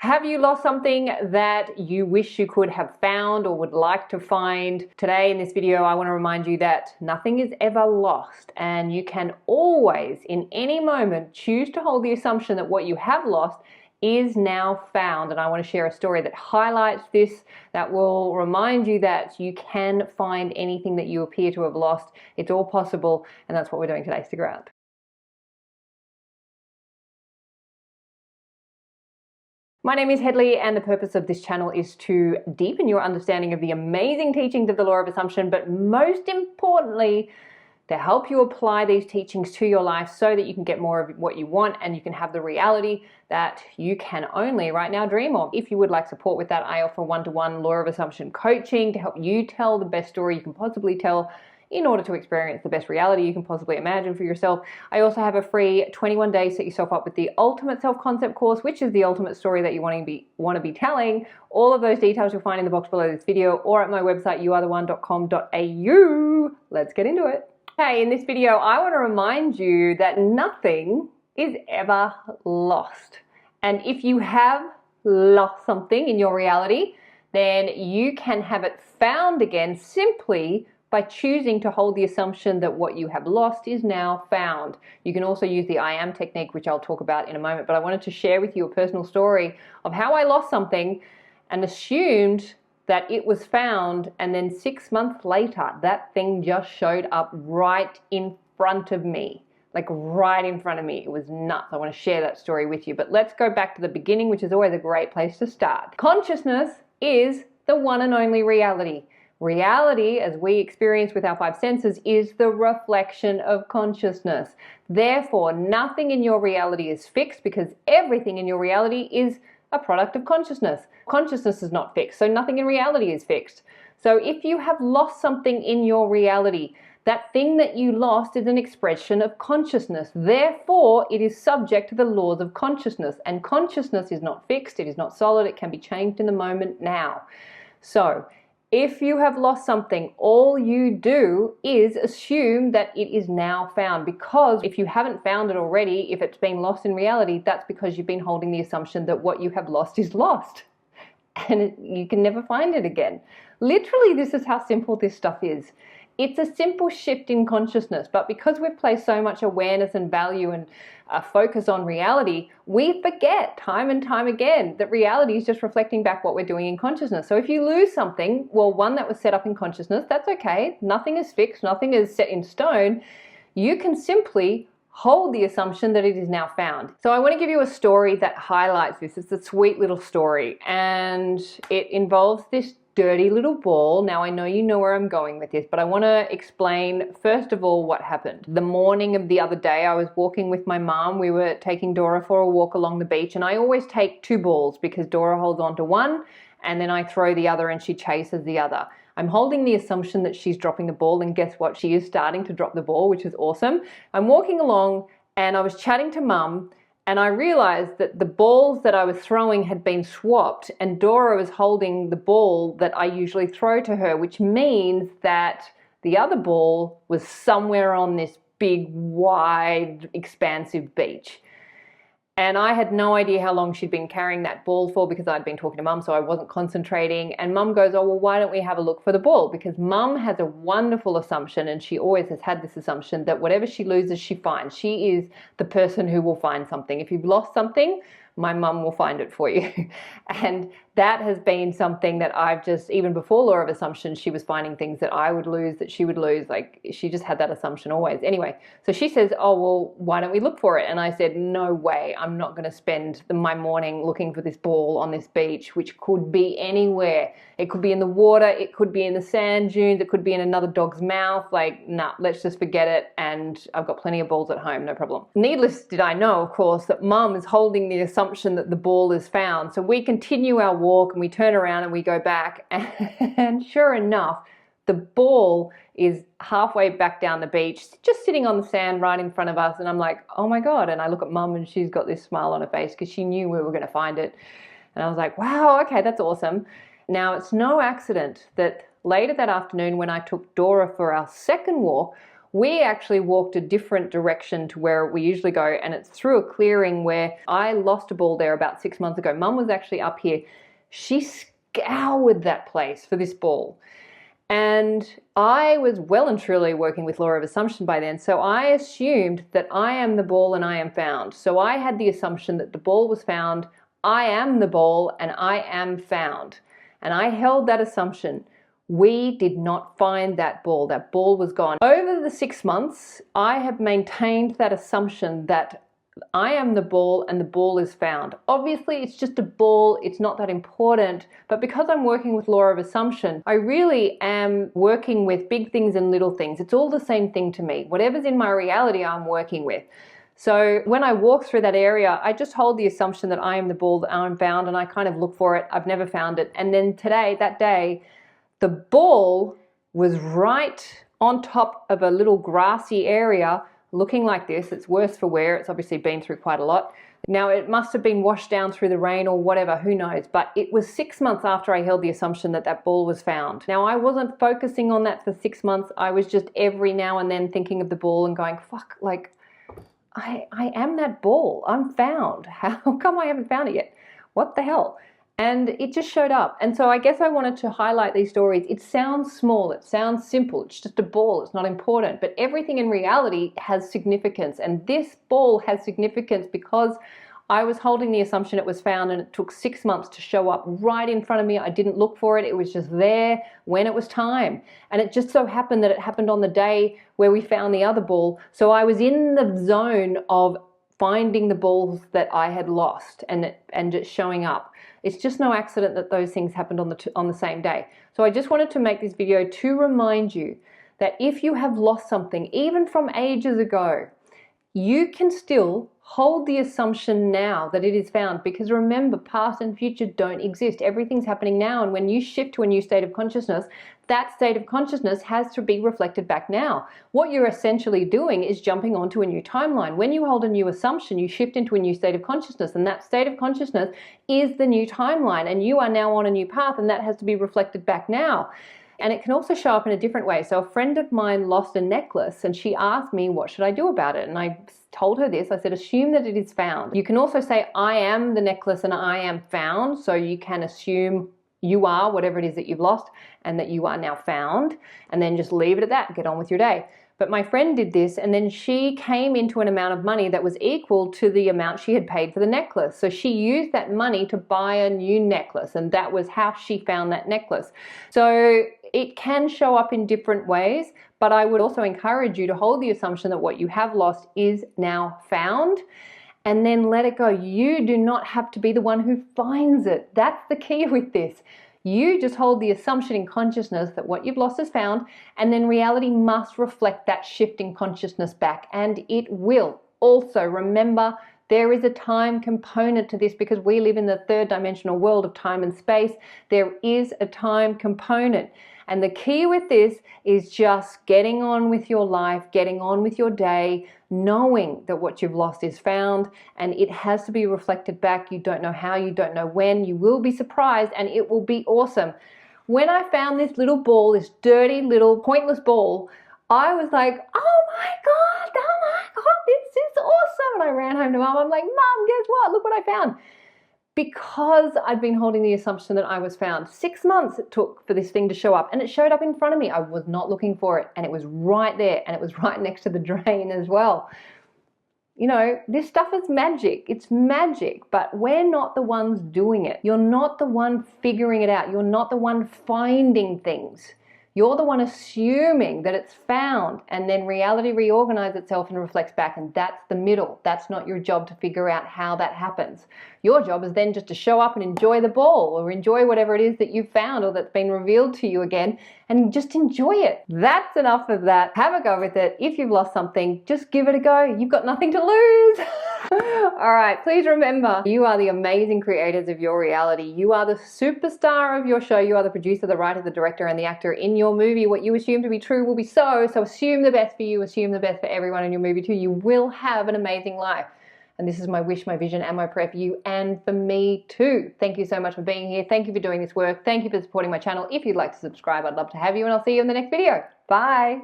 Have you lost something that you wish you could have found or would like to find? Today in this video, I want to remind you that nothing is ever lost, and you can always, in any moment, choose to hold the assumption that what you have lost is now found. And I want to share a story that highlights this, that will remind you that you can find anything that you appear to have lost. It's all possible, and that's what we're doing today. Stick around. My name is Hedley, and the purpose of this channel is to deepen your understanding of the amazing teachings of the law of assumption, but most importantly, to help you apply these teachings to your life so that you can get more of what you want and you can have the reality that you can only right now dream of. If you would like support with that, I offer one-to-one law of assumption coaching to help you tell the best story you can possibly tell in order to experience the best reality you can possibly imagine for yourself. I also have a free 21-day set yourself up with the ultimate self-concept course, which is the ultimate story that you want to be telling. All of those details you'll find in the box below this video or at my website, youaretheone.com.au. Let's get into it. Okay, in this video, I want to remind you that nothing is ever lost. And if you have lost something in your reality, then you can have it found again simply by choosing to hold the assumption that what you have lost is now found. You can also use the I am technique, which I'll talk about in a moment, but I wanted to share with you a personal story of how I lost something and assumed that it was found, and then 6 months later, that thing just showed up right in front of me. Like right in front of me. It was nuts. I want to share that story with you, but let's go back to the beginning, which is always a great place to start. Consciousness is the one and only reality. Reality, as we experience with our five senses, is the reflection of consciousness. Therefore, nothing in your reality is fixed because everything in your reality is a product of consciousness. Consciousness is not fixed, so nothing in reality is fixed. So if you have lost something in your reality, that thing that you lost is an expression of consciousness. Therefore, it is subject to the laws of consciousness. And consciousness is not fixed, it is not solid, it can be changed in the moment now. So, if you have lost something, all you do is assume that it is now found, because if you haven't found it already, if it's been lost in reality, that's because you've been holding the assumption that what you have lost is lost and you can never find it again. Literally, this is how simple this stuff is. It's a simple shift in consciousness, but because we've placed so much awareness and value and focus on reality, we forget time and time again that reality is just reflecting back what we're doing in consciousness. So if you lose something, well, one that was set up in consciousness, that's okay. Nothing is fixed, nothing is set in stone. You can simply hold the assumption that it is now found. So I want to give you a story that highlights this. It's a sweet little story, and it involves this dirty little ball. Now I know you know where I'm going with this, but I want to explain first of all what happened. The morning of the other day, I was walking with my mom. We were taking Dora for a walk along the beach, and I always take two balls because Dora holds on to one and then I throw the other and she chases the other. I'm holding the assumption that she's dropping the ball, and guess what? She is starting to drop the ball, which is awesome. I'm walking along and I was chatting to Mum, and I realized that the balls that I was throwing had been swapped, and Dora was holding the ball that I usually throw to her, which means that the other ball was somewhere on this big, wide, expansive beach. And I had no idea how long she'd been carrying that ball for because I'd been talking to Mum, so I wasn't concentrating. And Mum goes, oh, well, why don't we have a look for the ball? Because Mum has a wonderful assumption, and she always has had this assumption, that whatever she loses, she finds. She is the person who will find something. If you've lost something, my mum will find it for you. And that has been something that I've just, even before law of assumption, she was finding things that I would lose, that she would lose. Like, she just had that assumption always. Anyway, so she says, oh, well, why don't we look for it? And I said, no way, I'm not going to spend my morning looking for this ball on this beach, which could be anywhere. It could be in the water, it could be in the sand dunes, it could be in another dog's mouth. Like, nah, let's just forget it. And I've got plenty of balls at home, no problem. Needless did I know, of course, that Mum is holding the assumption that the ball is found. So we continue our walk and we turn around and we go back, and sure enough, the ball is halfway back down the beach, just sitting on the sand right in front of us. And I'm like, oh my God. And I look at Mum and she's got this smile on her face because she knew we were going to find it. And I was like, wow, okay, that's awesome. Now, it's no accident that later that afternoon when I took Dora for our second walk, We actually walked a different direction to where we usually go, and it's through a clearing where I lost a ball there about 6 months ago. Mum was actually up here. She scoured that place for this ball. And I was well and truly working with law of assumption by then, so I assumed that I am the ball and I am found. So I had the assumption that the ball was found, I am the ball and I am found. And I held that assumption. We did not find that ball. That ball was gone. Over the 6 months, I have maintained that assumption that I am the ball and the ball is found. Obviously, it's just a ball. It's not that important. But because I'm working with law of assumption, I really am working with big things and little things. It's all the same thing to me. Whatever's in my reality, I'm working with. So when I walk through that area, I just hold the assumption that I am the ball, that I'm found, and I kind of look for it. I've never found it. And then today, that day, the ball was right on top of a little grassy area looking like this. It's worse for wear. It's obviously been through quite a lot. Now, it must have been washed down through the rain or whatever, who knows, but it was 6 months after I held the assumption that that ball was found. Now, I wasn't focusing on that for 6 months. I was just every now and then thinking of the ball and going, fuck, like, I am that ball. I'm found. How come I haven't found it yet? What the hell? And it just showed up. And so I guess I wanted to highlight these stories. It sounds small, it sounds simple, it's just a ball, it's not important, but everything in reality has significance. And this ball has significance because I was holding the assumption it was found, and it took 6 months to show up right in front of me. I didn't look for it. It was just there when it was time. And it just so happened that it happened on the day where we found the other ball. So I was in the zone of finding the balls that I had lost and it showing up. It's just no accident that those things happened on the same day. So I just wanted to make this video to remind you that if you have lost something, even from ages ago, you can still hold the assumption now that it is found, because remember, past and future don't exist. Everything's happening now, and when you shift to a new state of consciousness, that state of consciousness has to be reflected back now. What you're essentially doing is jumping onto a new timeline. When you hold a new assumption, you shift into a new state of consciousness, and that state of consciousness is the new timeline, and you are now on a new path, and that has to be reflected back now. And it can also show up in a different way. So a friend of mine lost a necklace, and she asked me, what should I do about it? And I told her this. I said, assume that it is found. You can also say, I am the necklace and I am found. So you can assume you are whatever it is that you've lost and that you are now found, and then just leave it at that and get on with your day. But my friend did this, and then she came into an amount of money that was equal to the amount she had paid for the necklace. So she used that money to buy a new necklace, and that was how she found that necklace. So it can show up in different ways, but I would also encourage you to hold the assumption that what you have lost is now found, and then let it go. You do not have to be the one who finds it. That's the key with this. You just hold the assumption in consciousness that what you've lost is found, and then reality must reflect that shift in consciousness back, and it will. Also, remember, there is a time component to this because we live in the third dimensional world of time and space. There is a time component. And the key with this is just getting on with your life, getting on with your day, knowing that what you've lost is found, and it has to be reflected back. You don't know how, you don't know when. You will be surprised, and it will be awesome. When I found this little ball, this dirty little pointless ball, I was like, oh my God, this is awesome. And I ran home to Mum. I'm like, Mum, guess what? Look what I found. Because I'd been holding the assumption that I was found. 6 months it took for this thing to show up, and it showed up in front of me. I was not looking for it, and it was right there, and it was right next to the drain as well. You know, this stuff is magic. It's magic, but we're not the ones doing it. You're not the one figuring it out. You're not the one finding things. You're the one assuming that it's found, and then reality reorganizes itself and reflects back, and that's the middle. That's not your job to figure out how that happens. Your job is then just to show up and enjoy the ball, or enjoy whatever it is that you've found or that's been revealed to you again, and just enjoy it. That's enough of that. Have a go with it. If you've lost something, just give it a go. You've got nothing to lose. All right, please remember, you are the amazing creators of your reality. You are the superstar of your show. You are the producer, the writer, the director, and the actor in your movie. What you assume to be true will be so assume the best for you, assume the best for everyone in your movie too. You will have an amazing life. And this is my wish, my vision, and my prayer for you and for me too. Thank you so much for being here. Thank you for doing this work. Thank you for supporting my channel. If you'd like to subscribe, I'd love to have you, and I'll see you in the next video. Bye.